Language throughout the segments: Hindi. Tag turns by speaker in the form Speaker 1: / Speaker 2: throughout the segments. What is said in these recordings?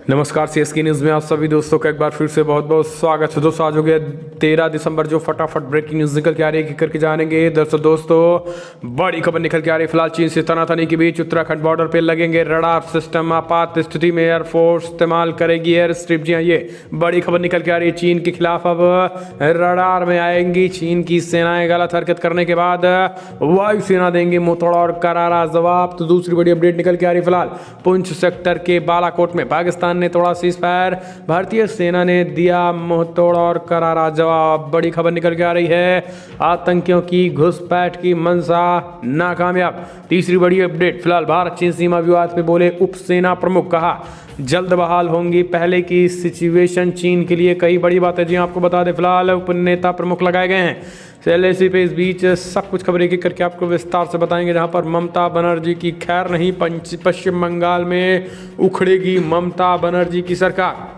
Speaker 1: नमस्कार, सीएसके न्यूज़ में आप सभी दोस्तों का एक बार फिर से बहुत बहुत स्वागत है। दोस्तों आज हो गया 13 दिसंबर, जो फटाफट ब्रेकिंग न्यूज़ निकल के आ रही है करके जानेंगे। दोस्तों बड़ी खबर निकल के आ रही है। फिलहाल चीन से तनातनी के बीच उत्तराखंड बॉर्डर पे लगेंगे रडार सिस्टम। आपात स्थिति में एयरफोर्स इस्तेमाल करेगी एयर स्ट्रिप। जी हाँ, ये बड़ी खबर निकल के आ रही है। चीन के खिलाफ अब रडार में आएंगी चीन की सेनाएं। गलत हरकत करने के बाद वायुसेना देंगे मुंहतोड़ और करारा जवाब। तो दूसरी बड़ी अपडेट निकल के आ रही है। फिलहाल पुंछ सेक्टर के बालाकोट में पाकिस्तान ने तोड़ा सीजफायर, भारतीय सेना ने दिया मुंहतोड़ और करारा जवाब। बड़ी खबर निकल के आ रही है। आतंकियों की घुसपैठ की मंशा नाकामयाब। तीसरी बड़ी अपडेट, फिलहाल भारत चीन सीमा विवाद पे बोले उप सेना प्रमुख, कहा जल्द बहाल होंगी पहले की सिचुएशन। चीन के लिए कई बड़ी बातें जी आपको बता दें। फिलहाल उप नेता प्रमुख लगाए गए हैं एलएसी पे। इस बीच सब कुछ खबरें एक करके आपको विस्तार से बताएंगे। जहां पर ममता बनर्जी की खैर नहीं, पश्चिम बंगाल में उखड़ेगी ममता बनर्जी की सरकार।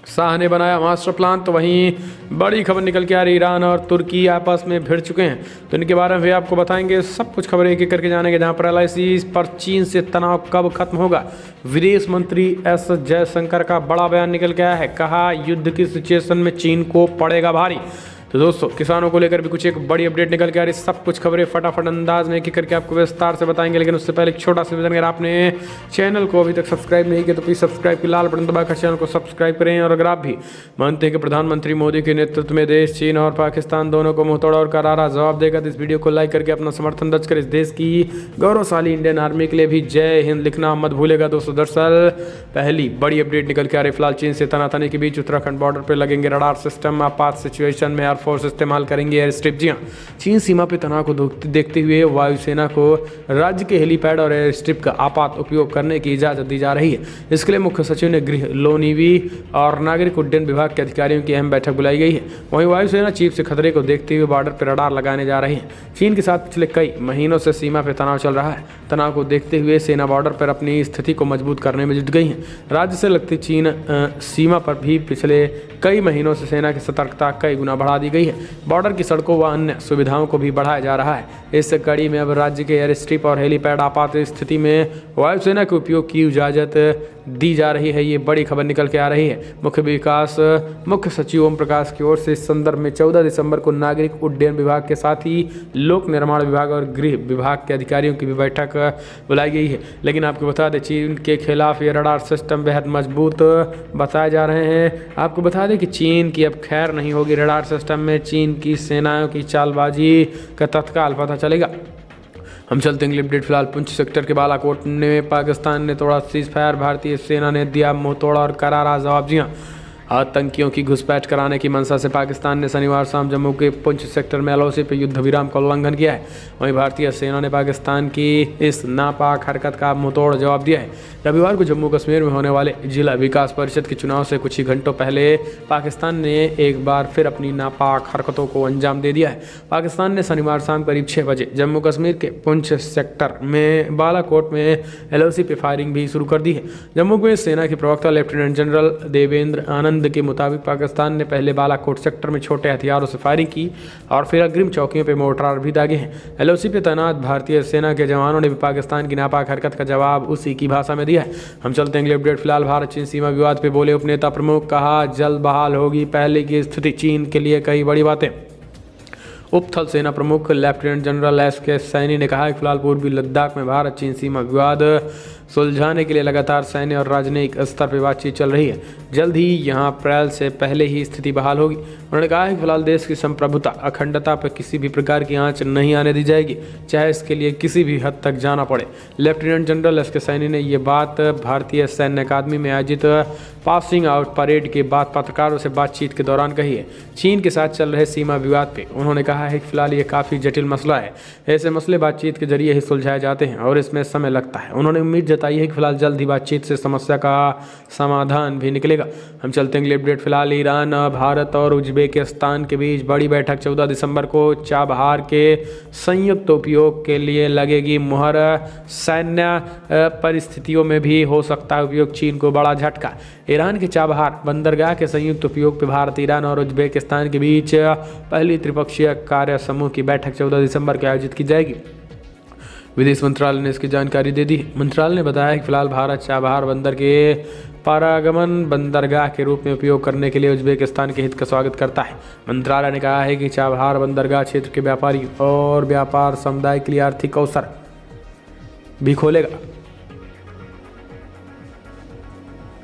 Speaker 1: शाह ने बनाया मास्टर प्लान। तो वहीं बड़ी खबर निकल के आ रही, ईरान और तुर्की आपस में भिड़ चुके हैं। तो इनके बारे में भी आपको बताएंगे। सब कुछ खबरें एक एक करके जानेंगे। जहां पर एलआईसी पर चीन से तनाव कब खत्म होगा, विदेश मंत्री एस जयशंकर का बड़ा बयान निकल के आया है। कहा युद्ध की सिचुएशन में चीन को पड़ेगा भारी। तो दोस्तों किसानों को लेकर भी कुछ एक बड़ी अपडेट निकल के आ रही। सब कुछ खबरें फटाफट अंदाज में एक करके आपको विस्तार से बताएंगे। लेकिन उससे पहले एक छोटा सा निवेदन, अगर आपने चैनल को अभी तक सब्सक्राइब नहीं किया तो प्लीज सब्सक्राइब की लाल बटन दबाकर चैनल को सब्सक्राइब करें। और अगर आप भी मानते हैं कि प्रधानमंत्री मोदी के नेतृत्व में देश चीन और पाकिस्तान दोनों को मुंहतोड़ और करारा जवाब देगा, तो इस वीडियो को लाइक करके अपना समर्थन दर्ज कर इस देश की गौरवशाली इंडियन आर्मी के लिए भी जय हिंद लिखना मत भूलेगा। दोस्तों दरअसल पहली बड़ी अपडेट निकल के आ रही। फिलहाल चीन से तनातनी के बीच उत्तराखंड बॉर्डर पर लगेंगे रडार सिस्टम। आपात सिचुएशन में एयरफोर्स इस्तेमाल करेंगे एयर स्ट्रिप। जी हाँ, चीन सीमा पर तनाव को देखते हुए वायुसेना को राज्य के हेलीपैड और एयर स्ट्रिप का आपात उपयोग करने की इजाजत दी जा रही है। इसके लिए मुख्य सचिव ने गृह, लो नेवी और नागरिक उड्डयन विभाग के अधिकारियों की अहम बैठक बुलाई गई है। वहीं वायुसेना चीफ से खतरे को देखते हुए बॉर्डर पर रडार लगाने जा रही है। चीन के साथ पिछले कई महीनों से सीमा पर तनाव चल रहा है। तनाव को देखते हुए सेना बॉर्डर पर अपनी स्थिति को मजबूत करने में जुट गई है। राज्य से लगती चीन सीमा पर भी पिछले कई महीनों से सेना की सतर्कता कई गुना बढ़ा दी गई है। बॉर्डर की सड़कों व अन्य सुविधाओं को भी बढ़ाया जा रहा है। इस कड़ी में अब राज्य के एयर स्ट्रिप और हेलीपैड आपात स्थिति में वायुसेना के उपयोग की इजाजत दी जा रही है। ये बड़ी खबर निकल के आ रही है। मुख्य सचिव ओम प्रकाश की ओर से इस संदर्भ में 14 दिसंबर को नागरिक उड्डयन विभाग के साथ ही लोक निर्माण विभाग और गृह विभाग के अधिकारियों की भी बैठक बुलाई गई है। लेकिन आपको बता दें, चीन के खिलाफ ये रडार सिस्टम बेहद मजबूत बताए जा रहे हैं। आपको बता दें कि चीन की अब खैर नहीं होगी रडार सिस्टम में। चीन की सेनाओं की चालबाजी का तत्काल पता चलेगा। हम चलते हैं अपडेट। फिलहाल पुंछ सेक्टर के बालाकोट में पाकिस्तान ने तोड़ा सीजफायर, भारतीय सेना ने दिया मुंहतोड़ और करारा जवाब। जी हाँ, आतंकियों की घुसपैठ कराने की मंशा से पाकिस्तान ने शनिवार शाम जम्मू के पुंछ सेक्टर में एलओसी पर युद्ध विराम का उल्लंघन किया है। वहीं भारतीय सेना ने पाकिस्तान की इस नापाक हरकत का मुंहतोड़ जवाब दिया है। रविवार को जम्मू कश्मीर में होने वाले जिला विकास परिषद के चुनाव से कुछ ही घंटों पहले पाकिस्तान ने एक बार फिर अपनी नापाक हरकतों को अंजाम दे दिया है। पाकिस्तान ने शनिवार शाम करीब 6 बजे जम्मू कश्मीर के पुंछ सेक्टर में बालाकोट में एलओसी पर फायरिंग भी शुरू कर दी है। जम्मू में सेना के प्रवक्ता लेफ्टिनेंट जनरल देवेंद्र आनंद के मुताबिक पाकिस्तान ने पहले बालाकोट सेक्टर में छोटे हथियारों से फायरिंग की और फिर अग्रिम चौकियों पर मोर्टार भी दागे हैं। एलओसी पे तैनात भारतीय सेना के जवानों ने भी पाकिस्तान की नापाक हरकत का जवाब उसी की भाषा में दिया है। हम चलते हैं अगले अपडेट। फिलहाल भारत चीन सीमा विवाद पे बोले उप नेता प्रमुख, कहा जल्द बहाल होगी पहले की स्थिति। चीन के लिए कई बड़ी बातें। उप थल सेना प्रमुख लेफ्टिनेंट जनरल एस.के. सैनी ने कहा कि फिलहाल पूर्वी लद्दाख में भारत चीन सीमा विवाद सुलझाने के लिए लगातार सैन्य और राजनयिक स्तर पर बातचीत चल रही है। जल्द ही यहां अप्रैल से पहले ही स्थिति बहाल होगी। उन्होंने कहा है कि फिलहाल देश की संप्रभुता, अखंडता पर किसी भी प्रकार की आंच नहीं आने दी जाएगी, चाहे इसके लिए किसी भी हद तक जाना पड़े। Lieutenant general SK. सैनी ने ये बात भारतीय सैन्य अकादमी में आयोजित पासिंग आउट परेड के बाद पत्रकारों से बातचीत के दौरान कही है। चीन के साथ चल रहे सीमा विवाद पे उन्होंने कहा है कि फिलहाल ये काफ़ी जटिल मसला है। ऐसे मसले बातचीत के जरिए ही सुलझाए जाते हैं और इसमें समय लगता है। उन्होंने उम्मीद जताई है कि फिलहाल जल्द ही बातचीत से समस्या का समाधान भी निकलेगा। हम चलते हैं अगले अपडेट। फिलहाल ईरान, भारत और उज्बेकिस्तान के बीच बड़ी बैठक 14 दिसंबर को चाबहार के संयुक्त उपयोग के लिए लगेगी मुहर। सैन्य परिस्थितियों में भी हो सकता है उपयोग। चीन को बड़ा झटका। ईरान के चाबहार बंदरगाह के संयुक्त उपयोग पर भारत, ईरान और उज्बेकिस्तान के बीच पहली त्रिपक्षीय कार्य समूह की बैठक 14 दिसंबर को आयोजित की जाएगी। विदेश मंत्रालय ने इसकी जानकारी दे दी। मंत्रालय ने बताया कि फिलहाल भारत चाबहार बंदर के पारागमन बंदरगाह के रूप में उपयोग करने के लिए उज्बेकिस्तान के हित का स्वागत करता है। मंत्रालय ने कहा है कि चाबहार बंदरगाह क्षेत्र के व्यापारी और व्यापार समुदाय के लिए आर्थिक अवसर भी खोलेगा।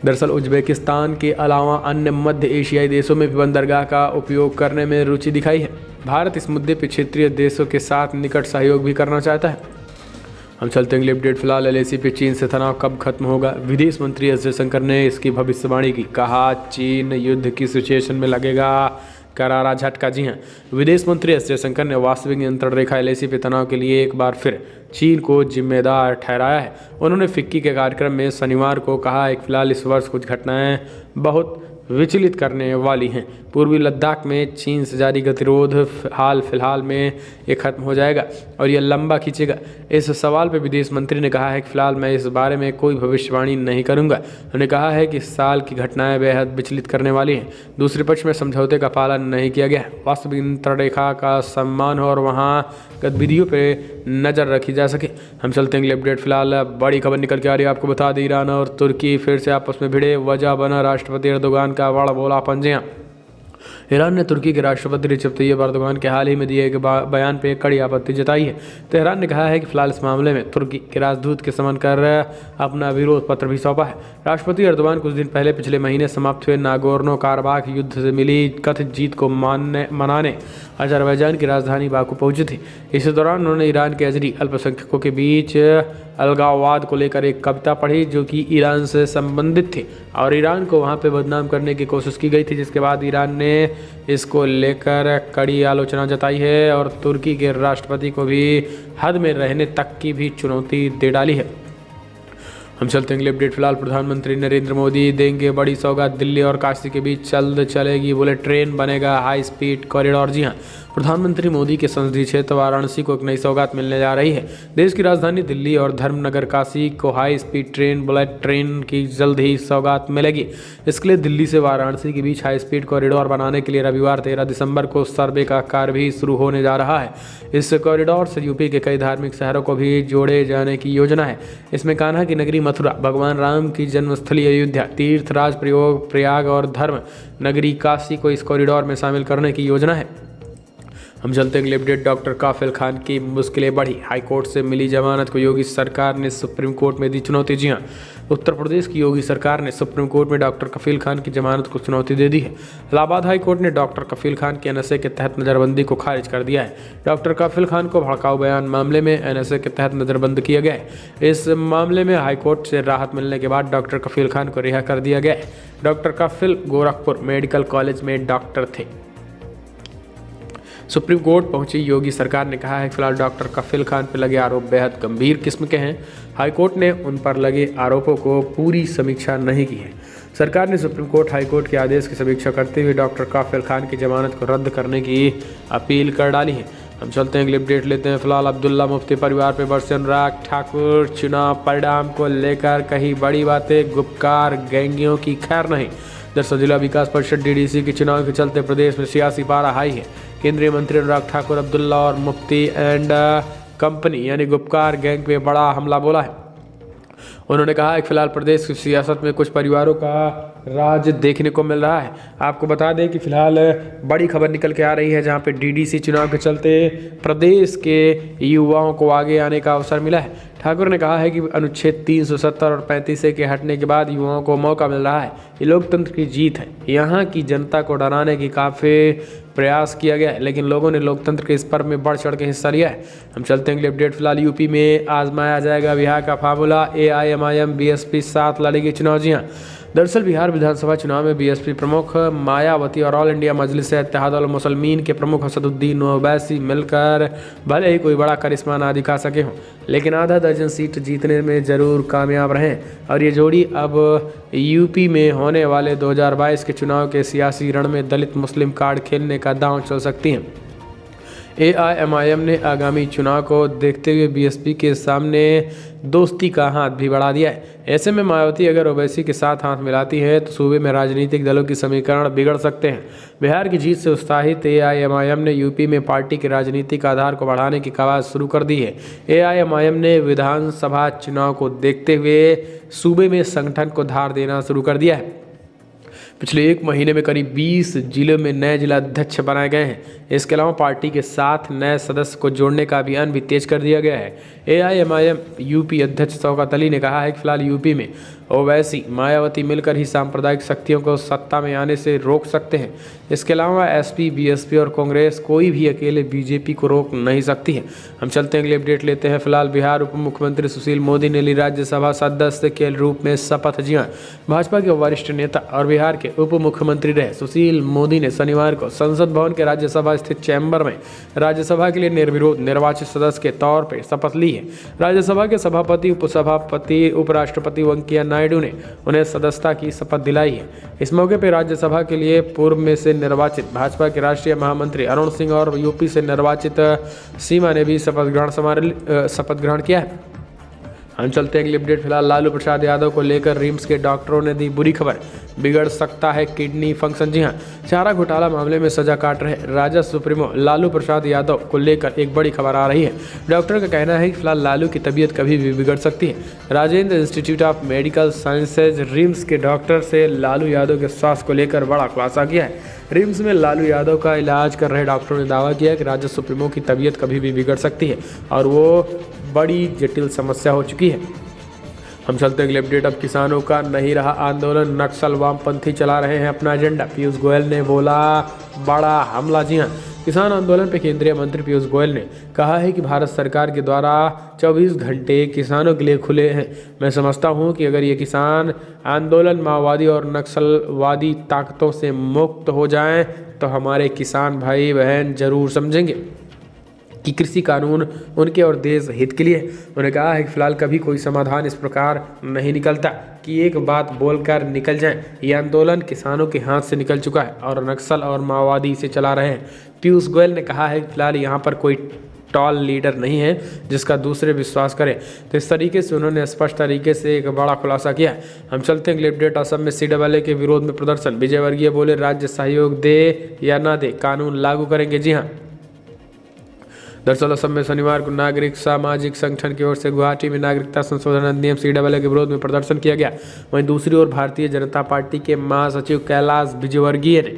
Speaker 1: दरअसल उज्बेकिस्तान के अलावा अन्य मध्य एशियाई देशों में भी बंदरगाह का उपयोग करने में रुचि दिखाई है। भारत इस मुद्दे पर क्षेत्रीय देशों के साथ निकट सहयोग भी करना चाहता है। हम चलते हैं अगली अपडेट। फिलहाल एलएसी पे चीन से तनाव कब खत्म होगा? विदेश मंत्री एस जयशंकर ने इसकी भविष्यवाणी की। कहा चीन युद्ध की सिचुएशन में लगेगा करारा झटका। जी हां, विदेश मंत्री एस जयशंकर ने वास्तविक नियंत्रण रेखा एलएसी पे तनाव के लिए एक बार फिर चीन को जिम्मेदार ठहराया है। उन्होंने फिक्की के कार्यक्रम में शनिवार को कहा है कि फिलहाल इस वर्ष कुछ घटनाएं बहुत विचलित करने वाली हैं। पूर्वी लद्दाख में चीन से जारी गतिरोध हाल फिलहाल में ये खत्म हो जाएगा और ये लंबा खींचेगा। इस सवाल पर विदेश मंत्री ने कहा है कि फिलहाल मैं इस बारे में कोई भविष्यवाणी नहीं करूंगा। उन्होंने कहा है कि इस साल की घटनाएं बेहद विचलित करने वाली हैं। दूसरे पक्ष में समझौते का पालन नहीं किया गया। वास्तविक नियंत्रण रेखा का सम्मान हो और वहाँ गतिविधियों पर नज़र रखी जा सके। हम चलते हैं अगले अपडेट। फिलहाल बड़ी खबर निकल के आ रही है, आपको बता दें ईरान और तुर्की फिर से आपस में भिड़े। वजह बना राष्ट्रपति एर्दोगान का बड़ा बोला पंजियां। ईरान ने तुर्की के राष्ट्रपति रिसेप तैयब एर्दोगान के हाल ही में दिए गए बयान पर कड़ी आपत्ति जताई है। तेहरान ने कहा है कि फिलहाल इस मामले में तुर्की के राजदूत के समन कर अपना विरोध पत्र भी सौंपा है। राष्ट्रपति एर्दोगान कुछ दिन पहले पिछले महीने समाप्त हुए नागोर्नो काराबाख युद्ध से मिली कथित जीत को मनाने अजरबैजान की राजधानी बाकू पहुंचे थे। इसी दौरान उन्होंने ईरान के अजरी अल्पसंख्यकों के बीच अलगाववाद को लेकर एक कविता पढ़ी जो कि ईरान से संबंधित थी और ईरान को वहां पे बदनाम करने की कोशिश की गई थी, जिसके बाद ईरान ने इसको लेकर कड़ी आलोचना जताई है और तुर्की के राष्ट्रपति को भी हद में रहने तक की भी चुनौती दे डाली है। हम चलते हैं अगले अपडेट। फिलहाल प्रधानमंत्री नरेंद्र मोदी देंगे बड़ी सौगात। दिल्ली और काशी के बीच जल्द चलेगी बुलेट ट्रेन, बनेगा हाई स्पीड कॉरिडोर। जी हां, प्रधानमंत्री मोदी के संसदीय क्षेत्र वाराणसी को एक नई सौगात मिलने जा रही है। देश की राजधानी दिल्ली और धर्मनगर काशी को high speed train bullet train की जल्द ही सौगात मिलेगी। इसके लिए दिल्ली से वाराणसी के बीच हाई स्पीड कॉरिडोर बनाने के लिए रविवार 13 दिसंबर को सर्वे का कार्य भी शुरू होने जा रहा है। इस कॉरिडोर से यूपी के कई धार्मिक शहरों को भी जोड़े जाने की योजना है। इसमें कान्हा की नगरी मथुरा, भगवान राम की जन्मस्थली अयोध्या, तीर्थराज प्रयाग और धर्म नगरी काशी को इस कॉरिडोर में शामिल करने की योजना है। हम चलते हैं अगले अपडेट। डॉक्टर काफिल खान की मुश्किलें बढ़ी। हाईकोर्ट से मिली जमानत को योगी सरकार ने सुप्रीम कोर्ट में दी चुनौती। जी हां, उत्तर प्रदेश की योगी सरकार ने सुप्रीम कोर्ट में डॉक्टर कफील खान की जमानत को चुनौती दे दी है। इलाहाबाद हाई कोर्ट ने डॉक्टर कफील खान की एनएसए के तहत नज़रबंदी को खारिज कर दिया है। डॉक्टर कफील खान को भड़काऊ बयान मामले में एनएसए के तहत नज़रबंद किया गया है। इस मामले में हाईकोर्ट से राहत मिलने के बाद डॉक्टर कफील खान को रिहा कर दिया गया है। डॉक्टर कफील गोरखपुर मेडिकल कॉलेज में डॉक्टर थे। सुप्रीम कोर्ट पहुंची योगी सरकार ने कहा है कि फिलहाल डॉक्टर कफील खान पर लगे आरोप बेहद गंभीर किस्म के हैं। हाईकोर्ट ने उन पर लगे आरोपों को पूरी समीक्षा नहीं की है। सरकार ने सुप्रीम कोर्ट हाईकोर्ट के आदेश की समीक्षा करते हुए डॉक्टर कफील खान की जमानत को रद्द करने की अपील कर डाली है। हम चलते हैं अगली अपडेट लेते हैं। फिलहाल अब्दुल्ला मुफ्ती परिवार पर बरसे अनुराग ठाकुर। चुनाव परिणाम को लेकर कही बड़ी बातें, गुपकार गैंगियों की खैर नहीं। दरअसल जिला विकास परिषद डीडीसी के चुनाव के चलते प्रदेश में सियासी पारा हाई है। केंद्रीय मंत्री अनुराग ठाकुर अब्दुल्ला और मुफ्ती एंड कंपनी यानी गुपकार गैंग पे बड़ा हमला बोला है। उन्होंने कहा है कि फिलहाल प्रदेश की सियासत में कुछ परिवारों का राज देखने को मिल रहा है। आपको बता दें कि फिलहाल बड़ी खबर निकल के आ रही है जहां पे डीडीसी चुनाव के चलते प्रदेश के युवाओं को आगे आने का अवसर मिला है। ठाकुर ने कहा है कि अनुच्छेद 370 और 35 के हटने के बाद युवाओं को मौका मिल रहा है। ये लोकतंत्र की जीत है। यहाँ की जनता को डराने की काफ़ी प्रयास किया गया है, लेकिन लोगों ने लोकतंत्र के इस पर्व में बढ़ चढ़ के हिस्सा लिया है। हम चलते हैं अगले अपडेट। फिलहाल यूपी में आजमाया जाएगा बिहार का फार्मूला। AIMIM BSP साथ लड़ेगी चुनाव। जी हाँ, दरअसल बिहार विधानसभा चुनाव में बीएसपी प्रमुख मायावती और ऑल इंडिया मजलिस इत्तेहादुल मुस्लिमीन के प्रमुख असदुद्दीन ओवैसी मिलकर भले ही कोई बड़ा करिश्मा ना दिखा सके हों, लेकिन आधा दर्जन सीट जीतने में जरूर कामयाब रहें और ये जोड़ी अब यूपी में होने वाले 2022 के चुनाव के सियासी रण में दलित मुस्लिम कार्ड खेलने का दांव चल सकती हैं। एआईएमआईएम ने आगामी चुनाव को देखते हुए बीएसपी के सामने दोस्ती का हाथ भी बढ़ा दिया है। ऐसे में मायावती अगर ओवैसी के साथ हाथ मिलाती है तो सूबे में राजनीतिक दलों की समीकरण बिगड़ सकते हैं। बिहार की जीत से उत्साहित एआईएमआईएम ने यूपी में पार्टी के राजनीतिक आधार को बढ़ाने की कवायद शुरू कर दी है। एआईएमआईएम ने विधानसभा चुनाव को देखते हुए सूबे में संगठन को धार देना शुरू कर दिया है। पिछले एक महीने में करीब 20 जिलों में नए जिला अध्यक्ष बनाए गए हैं। इसके अलावा पार्टी के साथ नए सदस्य को जोड़ने का अभियान भी तेज कर दिया गया है। एआईएमआईएम यूपी अध्यक्ष शौकत अली ने कहा है कि फिलहाल यूपी में ओवैसी मायावती मिलकर ही सांप्रदायिक शक्तियों को सत्ता में आने से रोक सकते हैं। इसके अलावा एसपी, बीएसपी और कांग्रेस कोई भी अकेले बीजेपी को रोक नहीं सकती है। हम चलते हैं अगले अपडेट लेते हैं। फिलहाल बिहार उप मुख्यमंत्री सुशील मोदी ने ली राज्यसभा सदस्य के रूप में शपथ। जी हाँ, भाजपा के वरिष्ठ नेता और बिहार के उप मुख्यमंत्री रहे सुशील मोदी ने शनिवार को संसद भवन के राज्यसभा स्थित चैम्बर में राज्यसभा के लिए निर्विरोध निर्वाचित सदस्य के तौर पर शपथ ली है। राज्यसभा के सभापति, उपसभापति, उपराष्ट्रपति वेंकैया नायडू ने उन्हें सदस्यता की शपथ दिलाई है। इस मौके पर राज्यसभा के लिए पूर्व में से निर्वाचित भाजपा के राष्ट्रीय महामंत्री अरुण सिंह और यूपी से निर्वाचित सीमा ने भी शपथ ग्रहण किया है। हम चलते हैं अगली अपडेट। फिलहाल लालू प्रसाद यादव को लेकर रिम्स के डॉक्टरों ने दी बुरी खबर, बिगड़ सकता है किडनी फंक्शन। जी हां, चारा घोटाला मामले में सजा काट रहे राजद सुप्रीमो लालू प्रसाद यादव को लेकर एक बड़ी खबर आ रही है। डॉक्टर का कहना है कि फिलहाल लालू की तबीयत कभी भी बिगड़ सकती है। Rajendra institute of medical sciences RIMS के डॉक्टर से लालू यादव के स्वास्थ्य को लेकर बड़ा खुलासा किया है। रिम्स में लालू यादव का इलाज कर रहे डॉक्टरों ने दावा किया कि राजद सुप्रीमो की तबीयत कभी भी बिगड़ सकती है और वो बड़ी जटिल समस्या हो चुकी है। हम चलते हैं अगले अपडेट। अब किसानों का नहीं रहा आंदोलन, नक्सल वामपंथी चला रहे हैं अपना एजेंडा, पीयूष गोयल ने बोला बड़ा हमला। जी हाँ, किसान आंदोलन पर केंद्रीय मंत्री पीयूष गोयल ने कहा है कि भारत सरकार के द्वारा 24 घंटे किसानों के लिए खुले हैं। मैं समझता हूं कि अगर ये किसान आंदोलन माओवादी और नक्सलवादी ताकतों से मुक्त हो जाएं तो हमारे किसान भाई बहन जरूर समझेंगे कि कृषि कानून उनके और देश हित के लिए है। उन्होंने कहा है कि फिलहाल कभी कोई समाधान इस प्रकार नहीं निकलता कि एक बात बोलकर निकल जाए। ये आंदोलन किसानों के हाथ से निकल चुका है और नक्सल और माओवादी इसे चला रहे हैं। पीयूष गोयल ने कहा है कि फिलहाल यहाँ पर कोई टॉल लीडर नहीं है जिसका दूसरे विश्वास करें। तो इस तरीके से उन्होंने स्पष्ट तरीके से एक बड़ा खुलासा किया है। हम चलते हैं अगले अपडेट। असम में CAA के विरोध में प्रदर्शन, विजय वर्गीय बोले राज्य सहयोग दे या ना दे कानून लागू करेंगे। जी हाँ, दरअसल असम में शनिवार को नागरिक सामाजिक संगठन की ओर से गुवाहाटी में नागरिकता संशोधन अधिनियम CAA के विरोध में प्रदर्शन किया गया। वहीं दूसरी ओर भारतीय जनता पार्टी के महासचिव कैलाश विजयवर्गीय ने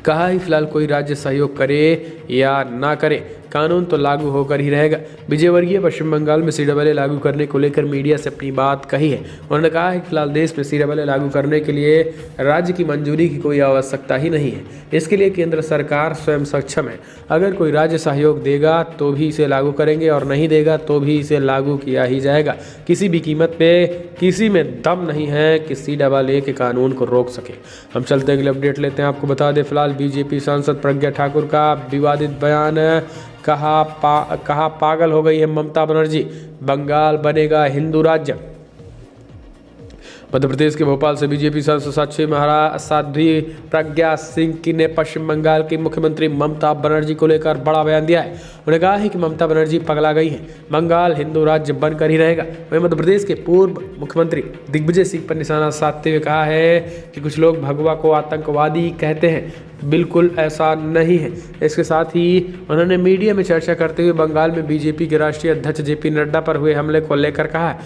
Speaker 1: कहा है फिलहाल कोई राज्य सहयोग करे या ना करे कानून तो लागू होकर ही रहेगा। विजयवर्गीय पश्चिम बंगाल में CAA लागू करने को लेकर मीडिया से अपनी बात कही है। उन्होंने कहा है कि फिलहाल देश में CAA लागू करने के लिए राज्य की मंजूरी की कोई आवश्यकता ही नहीं है। इसके लिए केंद्र सरकार स्वयं सक्षम है। अगर कोई राज्य सहयोग देगा तो भी इसे लागू करेंगे और नहीं देगा तो भी इसे लागू किया ही जाएगा। किसी भी कीमत पे किसी में दम नहीं है कि CAA के कानून को रोक सके। हम चलते अगले अपडेट लेते हैं। आपको बता दें फिलहाल बीजेपी सांसद प्रज्ञा ठाकुर का विवादित बयान, कहा पागल हो गई है ममता बनर्जी, बंगाल बनेगा हिंदू राज्य। मध्य प्रदेश के भोपाल से बीजेपी सांसद साध्वी प्रज्ञा सिंह की ने पश्चिम बंगाल की मुख्यमंत्री ममता बनर्जी को लेकर बड़ा बयान दिया है। उन्होंने कहा है कि ममता बनर्जी पगला गई हैं, बंगाल हिंदू राज्य बनकर ही रहेगा। वहीं मध्य प्रदेश के पूर्व मुख्यमंत्री दिग्विजय सिंह पर निशाना साधते हुए कहा है कि कुछ लोग भगवा को आतंकवादी कहते हैं, बिल्कुल ऐसा नहीं है। इसके साथ ही उन्होंने मीडिया में चर्चा करते हुए बंगाल में बीजेपी के राष्ट्रीय अध्यक्ष JP नड्डा पर हुए हमले को लेकर कहा है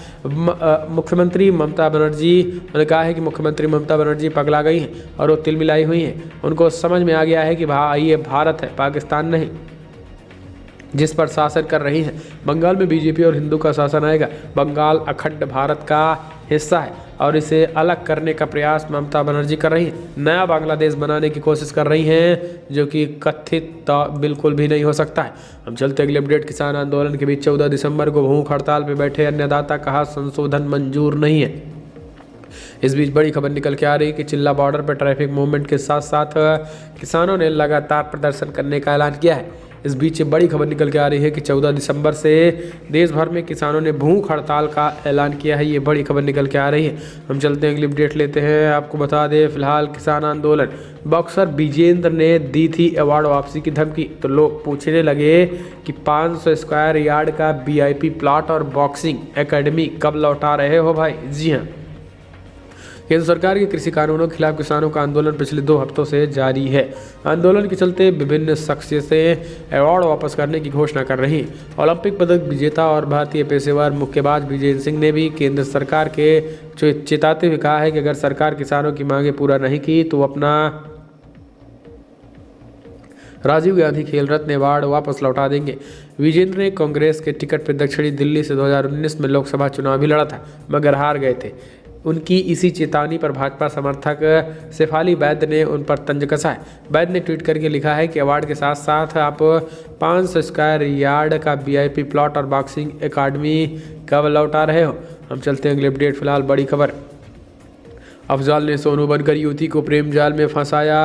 Speaker 1: मुख्यमंत्री ममता बनर्जी, उन्होंने कहा है कि मुख्यमंत्री ममता बनर्जी पगला गई हैं और वो तिलमिलाई हुई हैं। उनको समझ में आ गया है कि ये भारत है, पाकिस्तान नहीं, जिस पर शासन कर रही हैं। बंगाल में बीजेपी और हिंदू का शासन आएगा। बंगाल अखंड भारत का हिस्सा है और इसे अलग करने का प्रयास ममता बनर्जी कर रही है। नया बांग्लादेश बनाने की कोशिश कर रही हैं जो कि कथित बिल्कुल भी नहीं हो सकता है। हम चलते अगले अपडेट। किसान आंदोलन के बीच 14 दिसंबर को भूख हड़ताल पर बैठे अन्नदाता, कहा संशोधन मंजूर नहीं है। इस बीच बड़ी खबर निकल के आ रही है कि चिल्ला बॉर्डर पर ट्रैफिक मूवमेंट के साथ साथ किसानों ने लगातार प्रदर्शन करने का ऐलान किया है। इस बीच बड़ी खबर निकल के आ रही है कि 14 दिसंबर से देश भर में किसानों ने भूख हड़ताल का ऐलान किया है। ये बड़ी खबर निकल के आ रही है। हम चलते हैं अगली अपडेट लेते हैं। आपको बता दें फिलहाल किसान आंदोलन, बॉक्सर विजेंद्र ने दी थी अवार्ड वापसी की धमकी, तो लोग पूछने लगे कि 500 स्क्वायर यार्ड का VIP प्लॉट और बॉक्सिंग एकेडमी कब लौटा रहे हो भाई। जी हाँ, केंद्र सरकार के कृषि कानूनों के खिलाफ किसानों का आंदोलन पिछले 2 हफ्तों से जारी है। आंदोलन के चलते विभिन्न शख्सियतें अवार्ड वापस करने की घोषणा कर रही। ओलंपिक पदक विजेता और भारतीय पेशेवर मुक्केबाज विजेंद्र सिंह ने भी केंद्र सरकार के चेताते हुए कहा है कि अगर सरकार किसानों की मांगें पूरा नहीं की तो अपना राजीव गांधी खेल रत्न अवार्ड वापस लौटा देंगे। विजेंद्र ने कांग्रेस के टिकट पर दक्षिणी दिल्ली से 2019 में लोकसभा चुनाव भी लड़ा था, मगर हार गए थे। उनकी इसी चेतावनी पर भाजपा समर्थक शेफाली वैद्य ने उन पर तंज कसा है। वैद्य ने ट्वीट करके लिखा है कि अवार्ड के साथ साथ आप 500 स्क्वायर यार्ड का VIP प्लॉट और बॉक्सिंग एकेडमी कब लौटा रहे हो। हम चलते हैं अगले अपडेट। फिलहाल बड़ी खबर, अफजाल ने सोनू बनकर युवती को प्रेम जाल में फंसाया।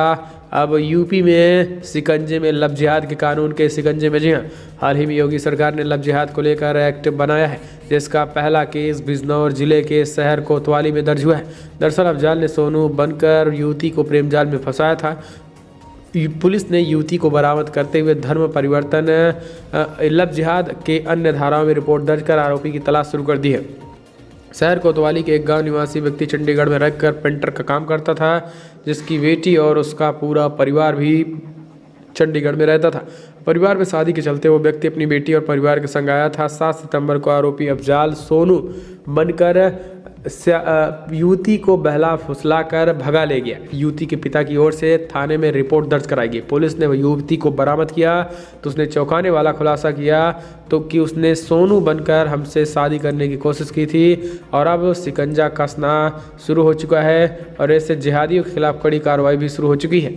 Speaker 1: अब यूपी में शिकंजे में लव जिहाद के कानून के शिकंजे में। जी हाँ, हाल ही में योगी सरकार ने लव जिहाद को लेकर एक्ट बनाया है, जिसका पहला केस बिजनौर जिले के शहर कोतवाली में दर्ज हुआ है। दरअसल अफजाल ने सोनू बनकर युवती को प्रेम जाल में फंसाया था। पुलिस ने युवती को बरामद करते हुए धर्म परिवर्तन, लव जिहाद के अन्य धाराओं में रिपोर्ट दर्ज कर आरोपी की तलाश शुरू कर दी है। शहर कोतवाली के एक गांव निवासी व्यक्ति चंडीगढ़ में रहकर पेंटर का काम करता था, जिसकी बेटी और उसका पूरा परिवार भी चंडीगढ़ में रहता था। परिवार में शादी के चलते वो व्यक्ति अपनी बेटी और परिवार के संग आया था। 7 सितंबर को आरोपी अफजाल सोनू बनकर युवती को बहला फुसला कर भगा ले गया। युवती के पिता की ओर से थाने में रिपोर्ट दर्ज कराई गई। पुलिस ने युवती को बरामद किया तो उसने चौंकाने वाला खुलासा किया तो कि उसने सोनू बनकर हमसे शादी करने की कोशिश की थी और अब शिकंजा कसना शुरू हो चुका है और ऐसे जिहादियों के खिलाफ कड़ी कार्रवाई भी शुरू हो चुकी है।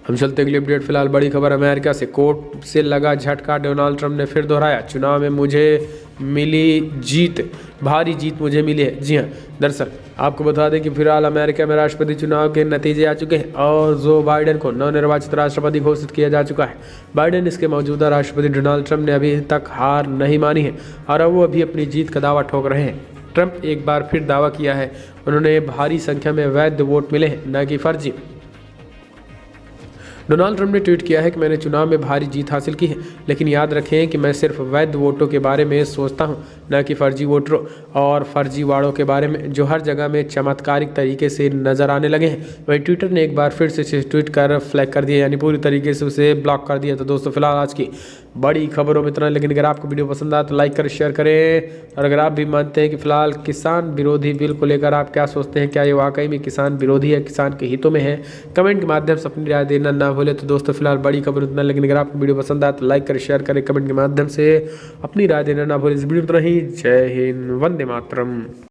Speaker 1: हम चलते अगली अपडेट। फिलहाल बड़ी खबर, अमेरिका से कोर्ट से लगा झटका, डोनाल्ड ट्रंप ने फिर दोहराया, चुनाव में मुझे मिली जीत, भारी जीत मुझे मिली है। जी हाँ, दरअसल आपको बता दें कि फिलहाल अमेरिका में राष्ट्रपति चुनाव के नतीजे आ चुके हैं और जो बाइडेन को नवनिर्वाचित राष्ट्रपति घोषित किया जा चुका है। बाइडेन इसके मौजूदा राष्ट्रपति डोनाल्ड ट्रंप ने अभी तक हार नहीं मानी है और अब वो अभी अपनी जीत का दावा ठोक रहे हैं। ट्रंप एक बार फिर दावा किया है उन्होंने भारी संख्या में वैध वोट मिले हैं, न कि फर्जी। डोनाल्ड ट्रंप ने ट्वीट किया है कि मैंने चुनाव में भारी जीत हासिल की है, लेकिन याद रखें कि मैं सिर्फ वैध वोटों के बारे में सोचता हूं, न कि फर्जी वोटरों और फर्जीवाड़ों के बारे में जो हर जगह में चमत्कारिक तरीके से नजर आने लगे हैं। वहीं ट्विटर ने एक बार फिर से ट्वीट कर फ्लैग कर दिया, यानी पूरी तरीके से उसे ब्लॉक कर दिया। तो दोस्तों फिलहाल आज की बड़ी खबरों में इतना, लेकिन अगर आपको वीडियो पसंद आए तो लाइक कर शेयर करें। और अगर आप भी मानते हैं कि फिलहाल किसान विरोधी बिल को लेकर आप क्या सोचते हैं, क्या ये वाकई में किसान विरोधी है, किसान के हितों में है, कमेंट के माध्यम से अपनी राय देना ना भूले। तो दोस्तों फिलहाल बड़ी खबर उतना, लेकिन अगर आपको वीडियो पसंद आए तो लाइक कर शेयर करें, कमेंट के माध्यम से अपनी राय देना ना भूले। इस वीडियो में इतना ही। जय हिंद, वंदे मातरम।